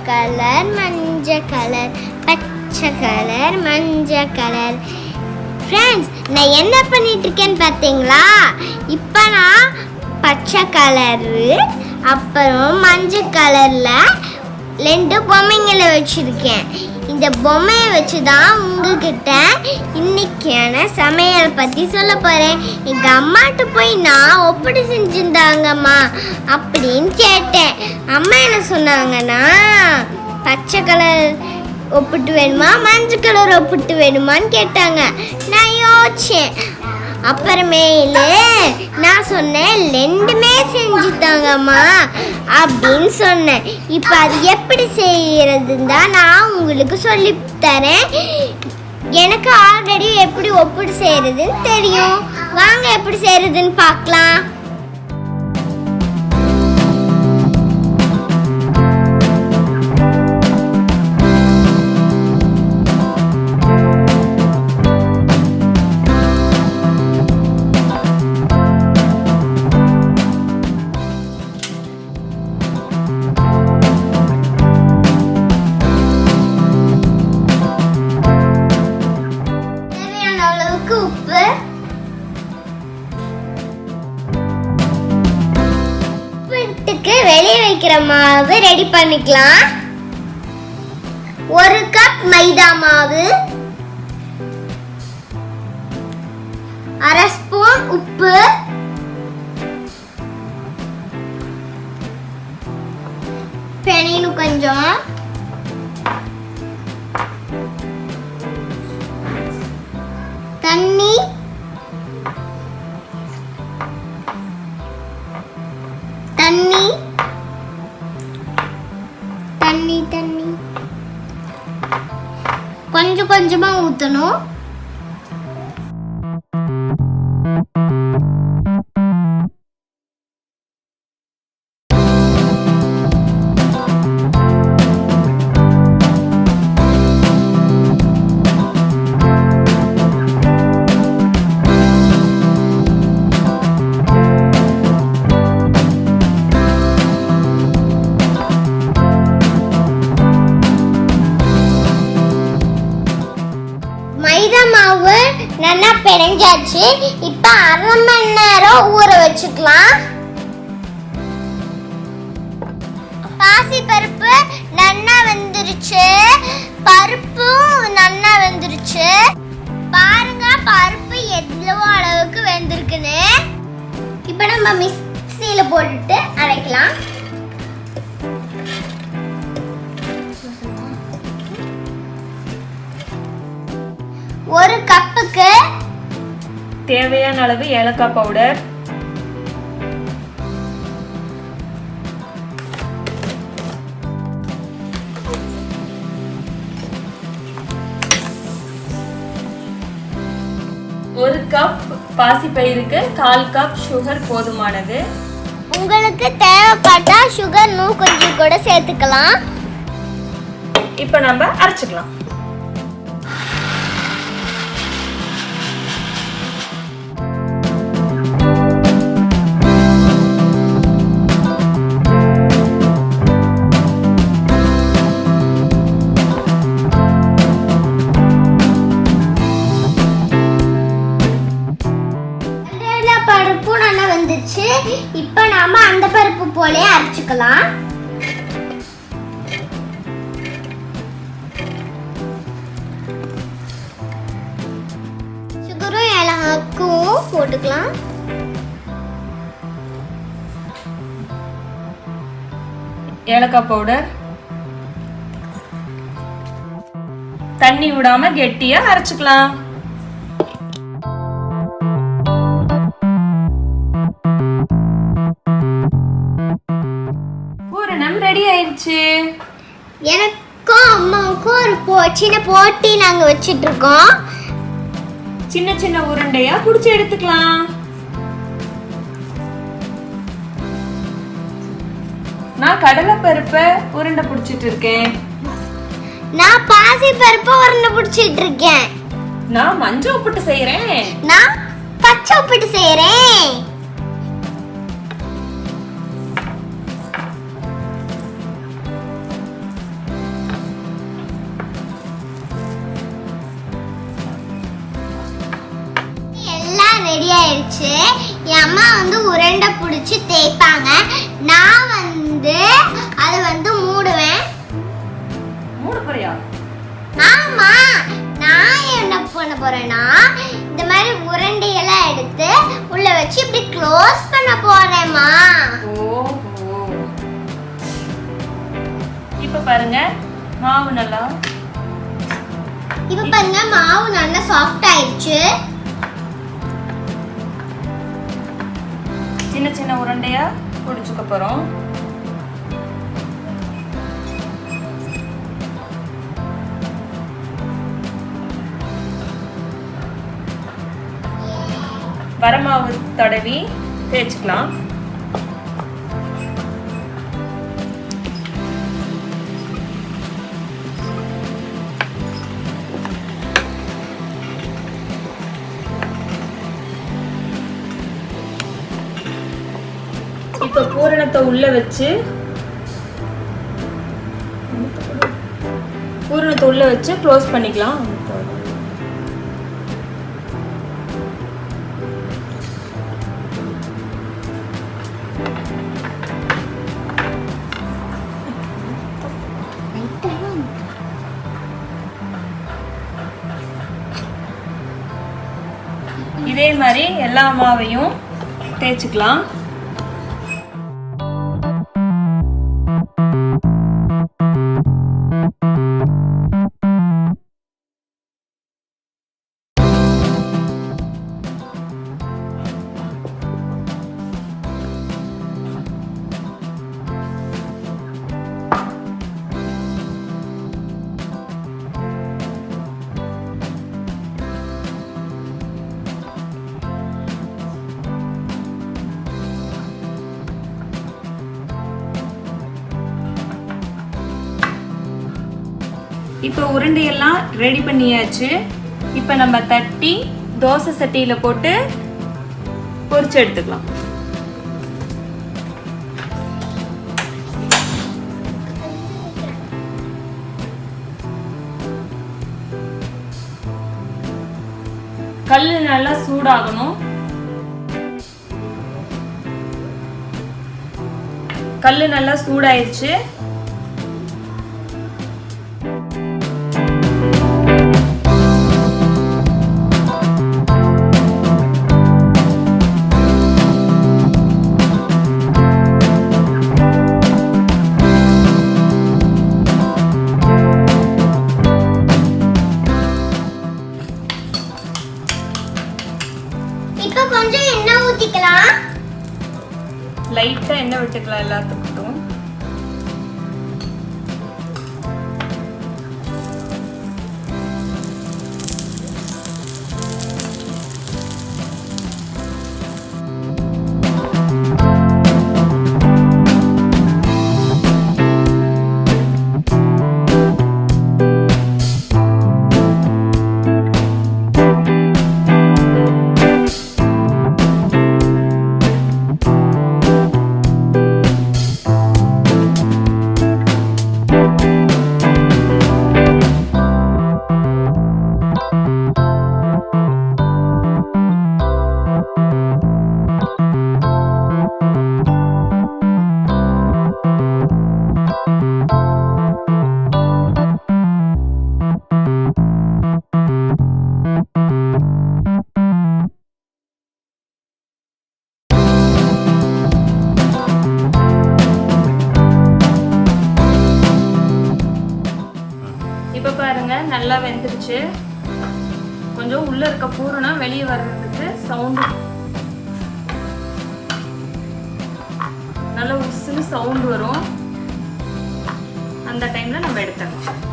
Colour, மஞ்சள் colour, பச்சை colour, மஞ்சள் கலர். ஃப்ரெண்ட்ஸ், நான் என்ன பண்ணிட்டு இருக்கேன்னு பார்த்தீங்களா? இப்போ நான் பச்சை கலரு அப்புறம் மஞ்சள் கலரில் 2 பொம்மைங்களை வச்சுருக்கேன். இந்த பொம்மையை வச்சு தான் உங்ககிட்ட இன்னைக்கான சமையலை பற்றி சொல்ல போகிறேன். எங்கள் அம்மாட்ட போய் நான் ஒப்பிட்டு செஞ்சுருந்தாங்கம்மா அப்படின்னு கேட்டேன். அம்மா என்ன சொன்னாங்கன்னா, பச்சை கலர் ஒப்பிட்டு வேணுமா மஞ்சள் கலர் ஒப்பிட்டு வேணுமான்னு கேட்டாங்க. நான் யோசிச்சேன். அப்புறமேலு நான் சொன்னேன் 2மே செஞ்சுட்டாங்கம்மா அப்படின்னு சொன்னேன். இப்போ அது எப்படி செய்யறதுன்னு தான் நான் உங்களுக்கு சொல்லித்தரேன். எனக்கு ஆல்ரெடி எப்படி ஒப்பிட்டு செய்யறதுன்னு தெரியும். வாங்க எப்படி செய்யறதுன்னு பார்க்கலாம். வெளியே வைக்கிற மாவு ரெடி பண்ணிக்கலாம். 1 கப் மைதா மாவு, 1/2 ஸ்பூன் உப்பு, பெனியும் கொஞ்சம், தண்ணி, தண்ணி தண்ணி தண்ணி கொஞ்சம் கொஞ்சமா ஊத்தணும். மைதா மாவு நல்லா பிணைஞ்சாச்சு. இப்போ 1/2 மணி நேரம் ஊற வச்சுக்கலாம். பாசி பருப்பு நல்லா வெந்துருச்சு, பருப்பும் நல்லா வெந்துருச்சு. பாருங்க பருப்பு எவ்வளவு அளவுக்கு வெந்திருக்குன்னு. இப்போ நம்ம மிக்ஸியில போட்டுட்டு அரைக்கலாம். 1 கப்புக்கு தேவையான அளவு ஏலக்காய் பவுடர், 1 கப் பாசிப்பயிருக்கு 1/4 கப் சுகர் போதுமானது. உங்களுக்கு தேவைப்பட்டா சுகர் இன்னும் கொஞ்சம் கூட சேர்த்துக்கலாம். இப்போ நம்ம அரைச்சுக்கலாம். பருப்பு நல்லா வந்துச்சு. இப்போ நாம அந்த பருப்பு போலே அரைச்சுக்கலாம். சுகரும் ஏலக்காயும் போட்டுக்கலாம். ஏலக்காய் பவுடர், தண்ணி விடாம கெட்டியா அரைச்சுக்கலாம். ரெடி ஆயிடுச்சு. எனக்கும் அம்மாவுக்கும் ஒரு சின்ன போட்டி நாங்க வச்சிட்டு இருக்கோம். சின்ன சின்ன உருண்டையா புடிச்சு எடுத்துக்கலாம். நான் கடலை பருப்பை உருண்டை புடிச்சிட்டு இருக்கேன். நான் பாசி பருப்பை உருண்டை புடிச்சிட்டு இருக்கேன். நான் மஞ்சள் உப்புட்டு செய்யறேன். நான் பச்சை உப்புட்டு செய்யறேன். ரெடி ஆயிடுச்சு. என் அம்மா வந்து உருண்டை பிடிச்சி தேய்ப்பாங்க. நான் வந்து அதை வந்து மூடுவேன். மூட போறியா? ஆமா, நான் என்ன பண்ண போறேன்னா இந்த மாதிரி உருண்டையெல்லாம் எடுத்து உள்ள வச்சு இப்படி க்ளோஸ் பண்ண போறேம்மா. ஓஹோ, இப்ப பாருங்க மாவு நல்லா சாஃப்ட் ஆயிடுச்சு. சின்ன சின்ன உருண்டையா பிடிச்சுக்க போறோம். வரமாவு தடவி தேய்ச்சிக்கலாம். இப்ப பூரணத்தை உள்ள வச்சு க்ளோஸ் பண்ணிக்கலாம். இதே மாதிரி எல்லா மாவையும் தேய்ச்சிக்கலாம். இப்போ உருண்டையெல்லாம் ரெடி பண்ணியாச்சு. இப்போ நம்ம தட்டி தோசை சட்டியில போட்டு பொரிச்சு எடுத்துக்கலாம். கல்லு நல்லா சூடாகணும். கல்லு நல்லா சூடாயிருச்சு. இப்போ கொஞ்சம் எண்ணெய் ஊத்திக்கலாம். லைட்டா எண்ணெய் விட்டுக்கலாம் எல்லாத்துக்கும். இப்போ பாருங்க நல்லா வெந்துருச்சு. கொஞ்சம் உள்ள இருக்க பூரணம் வெளியே வர்றதுக்கு சவுண்ட் நல்ல உசுன்னு சவுண்ட் வரும். அந்த டைம்ல நம்ம எடுத்துக்கலாம்.